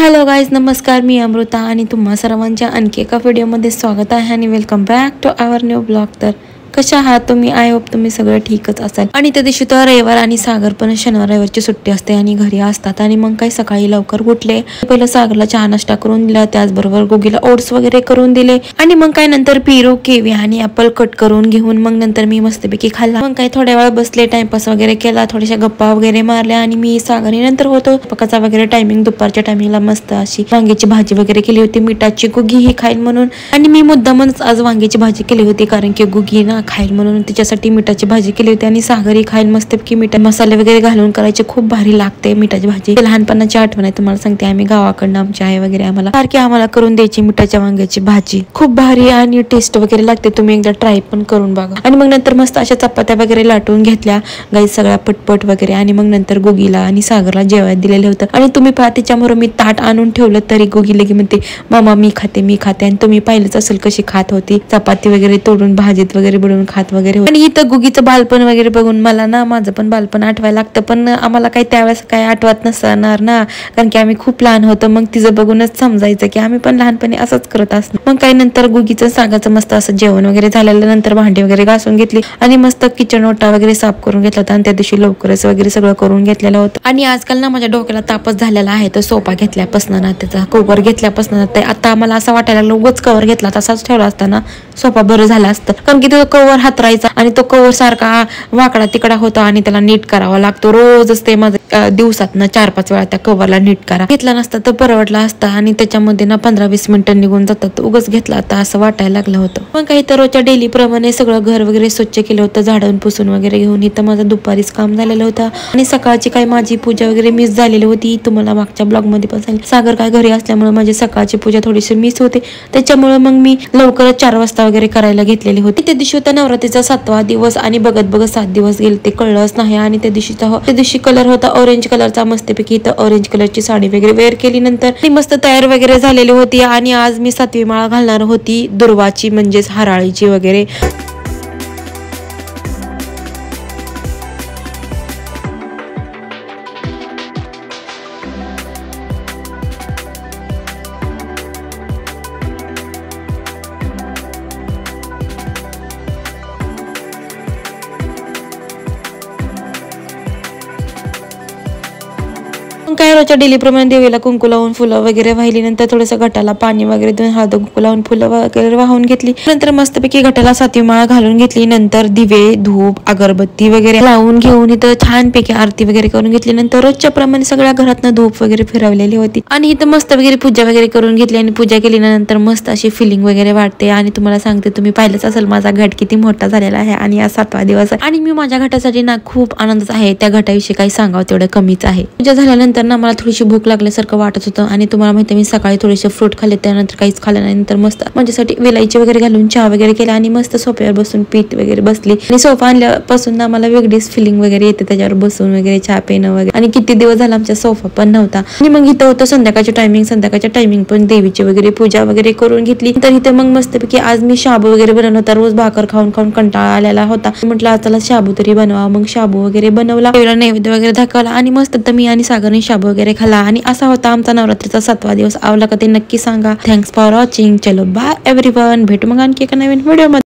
Hello guys, नमस्कार. मी अमृता आणि तुम्हा सर्वांच्या आणखी एका व्हिडिओमध्ये स्वागत आहे आणि welcome back to our new blog. तर कशा आहात तुम्ही? आय होप तुम्ही सगळं ठीकच असाल. आणि त्या दिवशी तर रविवार आणि सागर पण शनिवार रविवारची सुट्टी असते आणि घरी असतात. आणि मग काही सकाळी लवकर उठले, पहिलं सागरला चहा नाश्ता करून दिला, त्याचबरोबर गोगीला ओट्स वगैरे करून दिले आणि मग काय नंतर पेरू, केवी आणि ऍपल कट करून घेऊन मग नंतर मी मस्तपैकी खाल्ला. मग काही थोड्या वेळ बसले, टाइमपास वगैरे केला, थोड्याशा गप्पा वगैरे मारल्या आणि मी सागरी नंतर होतो पकाचा वगैरे टायमिंग. दुपारच्या टायमिंगला मस्त अशी वांग्याची भाजी वगैरे केली होती, मिठाची. गुगी ही खाईल म्हणून आणि मी मुद्दामच आज वांग्याची भाजी केली होती, कारण की गुगी ना खाईल म्हणून तिच्यासाठी मिठाची भाजी केली होती. आणि सागरी खाईल मस्तपैकी मिठा मसाले वगैरे घालून करायचे, खूप भारी लागते मिठाची भाजी. लहानपणाची आठवण आहे, तुम्हाला सांगते. आम्ही गावाकडनं आमची आई वगैरे आम्हाला सारखी आम्हाला करून द्यायची मिठाच्या वांग्याची भाजी. खूप भारी आणि टेस्ट वगैरे लागते, तुम्ही एकदा ट्राय पण करून बघा. आणि मग नंतर मस्त अशा चपात्या वगैरे लाटून घेतल्या गाई सगळ्या पटपट वगैरे. आणि मग नंतर गोगीला आणि सागरला जेवायला दिलेलं होतं. आणि तुम्ही पहा, तिच्यामुळे मी ताट आणून ठेवलं तरी गोगी लगी म्हणते मामा मी खाते मी खाते. आणि तुम्ही पाहिलंच असेल कशी खात होती, चपाती वगैरे तोडून भाजीत वगैरे बुडवून खात वगैरे. आणि इथं गुगीचं बालपण वगैरे बघून मला ना माझं पण बालपण आठवायला लागतं, पण आम्हाला काही त्यावेळेस काही आठवत नसणार ना, कारण की आम्ही खूप लहान होतो. मग तिचं बघूनच समजायचं की आम्ही पण लहानपणी असंच करत असतो. मग काही नंतर गुगीचं सागाचं मस्त असं जेवण वगैरे झालेलं नंतर भांडी वगैरे घासून घेतली आणि मस्त किचन ओटा वगैरे साफ करून घेतला होता. आणि त्या दिवशी लवकरच वगैरे सगळं करून घेतलेलं होतं. आणि आजकाल ना माझ्या डोक्याला तापच झालेला आहे, तर सोफा घेतल्यापासून ना, त्याचा कव्हर घेतल्यापासून ते आता मला असं वाटायला लागलं उगाच कव्हर घेतला, तसाच ठेवला असताना सोफा बरं झाला असतं. कारण की तो कव्हर हातरायचा आणि तो कव्हर सारखा वाकडा तिकडा होता आणि त्याला नीट करावा लागतो रोजच. ते माझं दिवसात 4-5 वेळा त्या कव्हरला नीट करा. घेतला नसता तर परवडला असता आणि त्याच्यामध्ये ना 15-20 मिनिटं निघून जातात. उगाच घेतला आता असं वाटायला लागलं होतं. पण काही तर रोजच्या डेली प्रमाणे सगळं घर वगैरे स्वच्छ केलं होतं, झाडून पुसून वगैरे घेऊन. इथं माझं दुपारीच काम झालेलं होतं आणि सकाळची काही माझी पूजा वगैरे मिस झालेली होती. तुम्हाला मागच्या ब्लॉग मध्ये पण सांगितलं, सागर काय घरी असल्यामुळे माझी सकाळची पूजा थोडीशी मिस होते, त्याच्यामुळे मग मी लवकरच 4 वाजता वगैरे करायला घेतलेली होती. त्या दिवशी होता नवरात्रीचा 7वा दिवस आणि बघत बघत 7 दिवस गेले ते कळलंच नाही. आणि त्या दिवशी कलर होता ऑरेंज कलरचा मस्तपैकी. इथं ऑरेंज कलरची साडी वगैरे वेअर केली, नंतर ती मस्त तयार वगैरे झालेली होती. आणि आज मी 7वी माळा घालणार होती, दुर्वाची म्हणजेच हराळीची वगैरे. काय रोजच्या डेली प्रमाणे देवीला कुंकू लावून फुलं वगैरे वाहिली, नंतर थोडंसं घटाला पाणी वगैरे देऊन हळद कुंकू लावून फुलं वगैरे वाहून घेतली. नंतर मस्तपैकी घटाला 7वी माळा घालून घेतली. नंतर दिवे, धूप, अगरबत्ती वगैरे लावून घेऊन इथं छानपैकी आरती वगैरे करून घेतली. नंतर रोजच्या प्रमाणे सगळ्या घरातनं धूप वगैरे फिरवलेली होती आणि इथं मस्त वगैरे पूजा वगैरे करून घेतली. आणि पूजा केल्यानंतर मस्त अशी फिलिंग वगैरे वाटते. आणि तुम्हाला सांगते, तुम्ही पाहिलंच असेल माझा घट किती मोठा झालेला आहे आणि आज 7वा दिवस आहे. आणि मी माझ्या घटासाठी ना खूप आनंद आहे. त्या घटाविषयी काही सांगावं तेवढं कमीच आहे. पूजा झाल्यानंतर ना मला थोडीशी भूक लागल्यासारखं वाटत होतं आणि तुम्हाला माहिती मी सकाळी थोडेसे फ्रूट खाल्ले, त्यानंतर काहीच खाल्लं नाही. नंतर मस्त माझ्यासाठी वेलायची वगैरे घालून चहा वगैरे केला आणि मस्त सोफ्यावर बसून पीत वगैरे बसली. आणि सोफा आणल्यापासून ना मला वेगळीच फिलिंग वगैरे येते त्याच्यावर बसून वगैरे चहा पिणं वगैरे. आणि किती दिवस झाला आमचा सोफा पण नव्हता. आणि मग इथं होतं संध्याकाळच्या टायमिंग पण देवीची वगैरे पूजा वगैरे करून घेतली. तर इथे मग मस्तपैकी आज मी शाबू वगैरे बनवला होता. रोज भाकर खाऊन खाऊन कंटाळा आलेला होता, म्हटलं आज त्याला शाबू तरी बनवा. मग शाबू वगैरे बनवला, नैवेद्य वगैरे दाखवला आणि मस्त तर मी आणि सागरने शाबू वगैरे खाला. आणि असा होता आमचा नवरात्रीचा 7वा दिवस. आवडला का ते नक्की सांगा. Thanks for watching. चलो बाय एव्हरीवन, भेटू मग आणखी एका नवीन व्हिडिओ मध्ये.